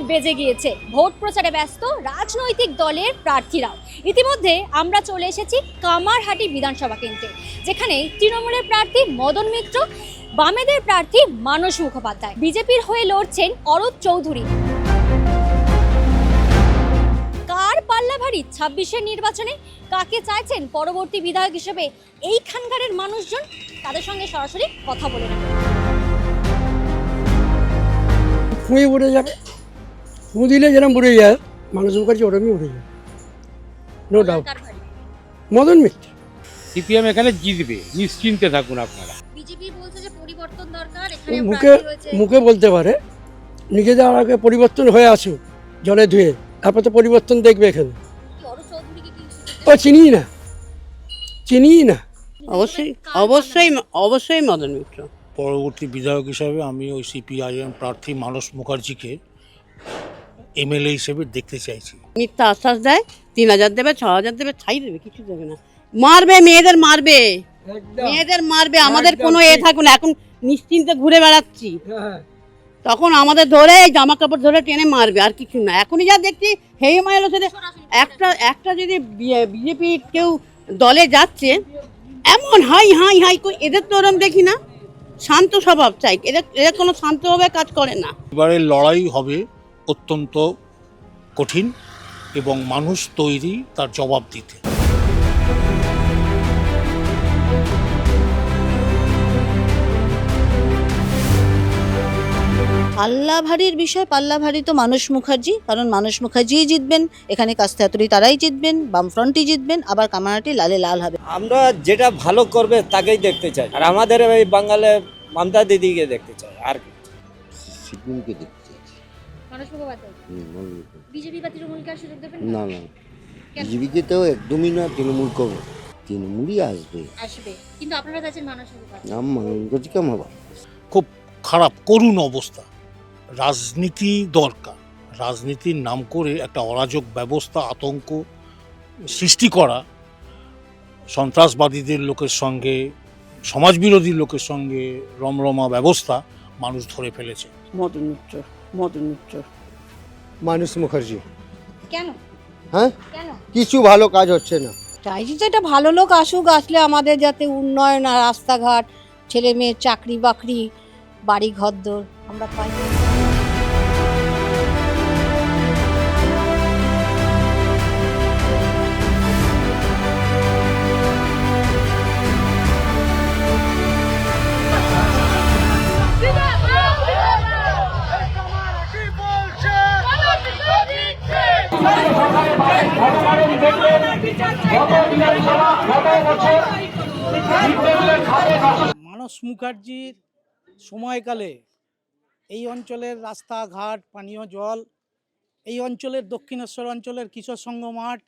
বেজে গিয়েছে, ভোট প্রচারে ব্যস্ত রাজনৈতিক দলের প্রার্থীরাও। ইতিমধ্যে আমরা চলে এসেছি কামারহাটি বিধানসভা কেন্দ্রে, যেখানে তৃণমূলের প্রার্থী মদন মিত্র, বামেদের প্রার্থী মানস মুখোপাধ্যায়, বিজেপির হয়ে লড়ছেন অরূপ চৌধুরী। কার পাল্লা ভারী 26-এর নির্বাচনে? কাকে চাইছেন পরবর্তী বিধায়ক হিসেবে এইখানকারের মানুষজন? তাদের সঙ্গে সরাসরি কথা বলে নেব। ফুঁয়ে উড়ে যাবে, ফুঁ দিলে যেরকম উড়ে যায়, মানুষ মুখার্জি ওরমই উড়ে যাবে, no doubt. Madan Mitra CPM এখানে জিতবে, নিশ্চিন্তে থাকুন আপনারা। বিজেপি বলছে যে পরিবর্তন দরকার, এখানে মুখে মুখে বলতে পারে, নিজেদের আগে পরিবর্তন হয়ে আসুক জলে ধুয়ে, তারপর তো পরিবর্তন দেখবে এখানে। ও চিনি না। অবশ্যই অবশ্যই অবশ্যই মদন মিত্র। পরবর্তী বিধায়ক হিসাবে আমি ওই সিপিআইএম প্রার্থী মানস মুখার্জিকে এমএলএ হিসেবে দেখতে চাইছি। মিথ্যা আশ্বাস দেয়, 3,000 দেবে, 6,000 দেবে, ছাই দেবে, কিছু দেবে না। মারবে, মেয়েদের মারবে, আমাদের কোনো থাকুন। এখন নিশ্চিন্তে ঘুরে বেড়াচ্ছি, তখন আমাদের ধরে জামা কাপড় ধরে টেনে মারবে, আর কিছু না। এখনই যা দেখছি হেই মাইল একটা যদি বিজেপি কেউ দলে যাচ্ছে, এমন হাই হাই হাই করে, এদের তো ওরম দেখি না। শান্ত স্বভাব চাই, এদের কোনো শান্তভাবে কাজ করে না। এবারে লড়াই হবে অত্যন্ত কঠিন এবং মানুষ তৈরি তার জবাব দিতে। পাল্লা ভারীর বিষয়, পাল্লা ভারী তো মানস মুখার্জি, কারণ মানস মুখার্জিই জিতবেন এখানে, কাস্তাতুরি তারাই জিতবেন, বামফ্রন্টই জিতবেন, আবার কামারহাটি লালে লাল হবে। আমরা যেটা ভালো করবে তাকেই দেখতে চাই, আর আমাদের এই বাঙালি মমতা দিদিকে দেখতে চাই। আর সিপিএমকে দেখতে চাই। মানস মুখোপাধ্যায় বিজেপি বা তৃণমূলকে সুযোগ দেবেন না না, বিজেপিকে তো একদমই না, তৃণমূলই আসবে, কিন্তু আপনারা চাইছেন মানস মুখোপাধ্যায়। মানুষ কেমন হবে? খুব খারাপ করুণ অবস্থা। রাজনীতি দরকার, রাজনীতির নাম করে একটা অরাজক ব্যবস্থা, আতঙ্ক সৃষ্টি করা, সন্ত্রাসবাদীদের লোকের সঙ্গে, সমাজবিরোধী লোকের সঙ্গে রমরমা ব্যবস্থা মানুষ ধরে ফেলেছে। মদন মিত্র, মদন মিত্র। মানস মুখার্জি। কেন? হ্যাঁ, কেন? কিছু ভালো কাজ হচ্ছে না। চাইছি তো একটা ভালো লোক আসুক, আসলে আমাদের যাতে উন্নয়ন আর রাস্তাঘাট, ছেলে মেয়ের চাকরি বাকরি, বাড়ি ঘরদোর আমরা পাই। মানস মুখার্জির সময়কালে এই অঞ্চলের রাস্তাঘাট, পানীয় জল, এই অঞ্চলের দক্ষিণেশ্বর অঞ্চলের কিশোর সংঘ মাঠ,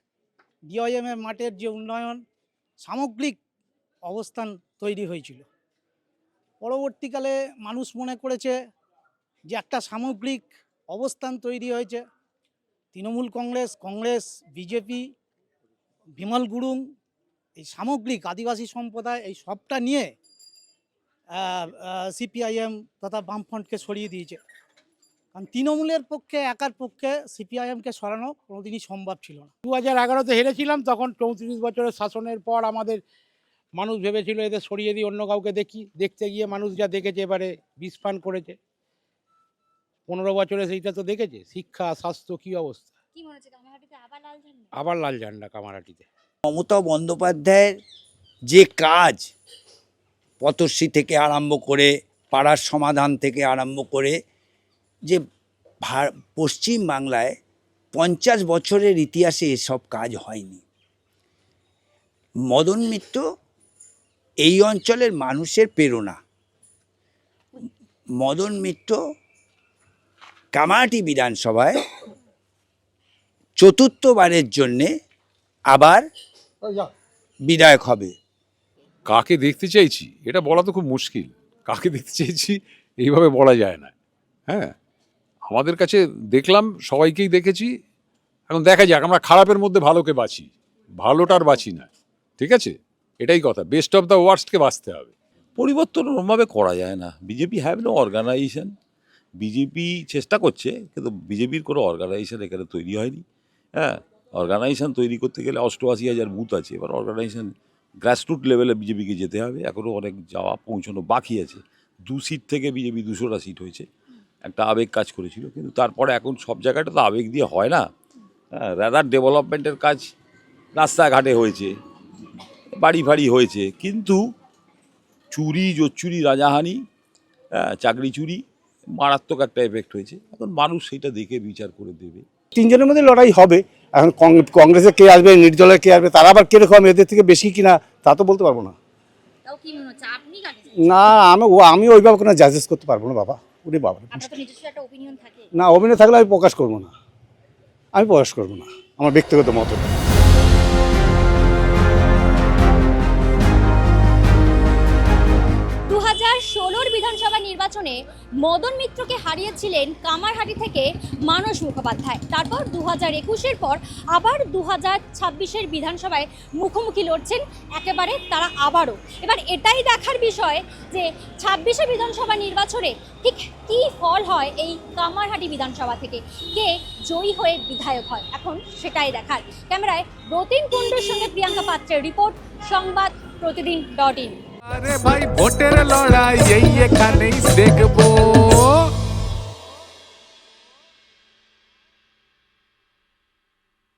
ডিওএমের মাঠের যে উন্নয়ন, সামগ্রিক অবস্থান তৈরি হয়েছিল। পরবর্তীকালে মানুষ মনে করেছে যে একটা সামগ্রিক অবস্থান তৈরি হয়েছে। তৃণমূল কংগ্রেস, বিজেপি, বিমল গুরুং, এই সামগ্রিক আদিবাসী সম্প্রদায়, এই সবটা নিয়ে সিপিআইএম তথা বামফ্রন্টকে সরিয়ে দিয়েছে। কারণ তৃণমূলের পক্ষে, একার পক্ষে সিপিআইএমকে সরানো কোনোদিনই সম্ভব ছিল না। 2011-তে হেরেছিলাম, তখন 34 বছরের শাসনের পর আমাদের মানুষ ভেবেছিল এদের সরিয়ে দিয়ে অন্য কাউকে দেখতে গিয়ে মানুষ যা দেখেছে, এবারে বিষপান করেছে। 15 বছরে সেইটা তো দেখেছে। শিক্ষা, স্বাস্থ্য কী অবস্থা। কি মনে হচ্ছে কামারহাটিতে আবার লাল ঝান্ডা কামারহাটিতে। মমতা বন্দ্যোপাধ্যায়ের যে কাজ, পথশ্রী থেকে আরম্ভ করে, পাড়ার সমাধান থেকে আরম্ভ করে, যে পশ্চিম বাংলায় 50 বছরের ইতিহাসে এসব কাজ হয়নি। মদন মিত্র এই অঞ্চলের মানুষের প্রেরণা। মদন মিত্র কামারহাটি বিধানসভায় 4র্থবারের জন্যে আবার বিধায়ক হবে। কাকে দেখতে চাইছি এটা বলা তো খুব মুশকিল। কাকে দেখতে চাইছি এইভাবে বলা যায় না। হ্যাঁ, আমাদের কাছে দেখলাম, সবাইকেই দেখেছি, এখন দেখা যাক। আমরা খারাপের মধ্যে ভালোকে বাছি, ভালোটার বাছি না। ঠিক আছে, এটাই কথা। বেস্ট অফ দ্য ওয়ার্স্টকে বাঁচতে হবে। পরিবর্তন ওরমভাবে করা যায় না। BJP have no organization, BJP চেষ্টা করছে, কিন্তু বিজেপির কোনো অর্গানাইজেশন এখানে তৈরি হয়নি। হ্যাঁ, অর্গানাইজেশন তৈরি করতে গেলে 88,000 বুথ আছে, এবার অর্গানাইজেশন গ্রাসরুট লেভেলে বিজেপিকে যেতে হবে, এখনও অনেক যাওয়া পৌঁছানো বাকি আছে। 2 সিট থেকে বিজেপি 200টা সিট হয়েছে, একটা আবেগ কাজ করেছিল, কিন্তু তারপরে এখন সব জায়গাটা তো আবেগ দিয়ে হয় না। হ্যাঁ, রাদার ডেভেলপমেন্টের কাজ রাস্তাঘাটে হয়েছে, বাড়ি ফাড়ি হয়েছে, কিন্তু চুরি জোচ্চুরি রাজাহানি, চাকরি চুরি মারাত্মক একটা এফেক্ট হয়েছে। এখন মানুষ সেটা দেখে বিচার করে দেবে। তিনজনের মধ্যে লড়াই হবে। এখন কংগ্রেসে কে আসবে, নির্দলের কে আসবে, তারা আবার কিরকম, এদের থেকে বেশি কিনা তা তো বলতে পারবো না। তাও কি মনে হচ্ছে আপনি কাকে না, আমি ওইভাবে কোনো জাজেস করতে পারবো না বাবা। উনি বাবা আপনার তো নিজস্ব একটা ওপিনিয়ন থাকে। না, অভিনয় থাকলে আমি প্রকাশ করবো না, আমার ব্যক্তিগত মত। 2016 বিধানসভা নির্বাচনে মদন মিত্রকে হারিয়েছিলেন কামারহাটি থেকে মানস মুখোপাধ্যায়। তারপর 2021-এর পর আবার 2026-এর বিধানসভায় মুখোমুখি লড়ছেন একেবারে তারা আবারও। এবার এটাই দেখার বিষয় যে 26শে বিধানসভা নির্বাচনে ঠিক কী ফল হয় এই কামারহাটি বিধানসভা থেকে, কে জয়ী হয়ে বিধায়ক হয়, এখন সেটাই দেখার। ক্যামেরায় রতিন কুণ্ডুর সঙ্গে প্রিয়াঙ্কা পাত্রের রিপোর্ট, সংবাদ প্রতিদিন.in। আরে ভাই ভোটের লড়াই এই এখানেই দেখবো।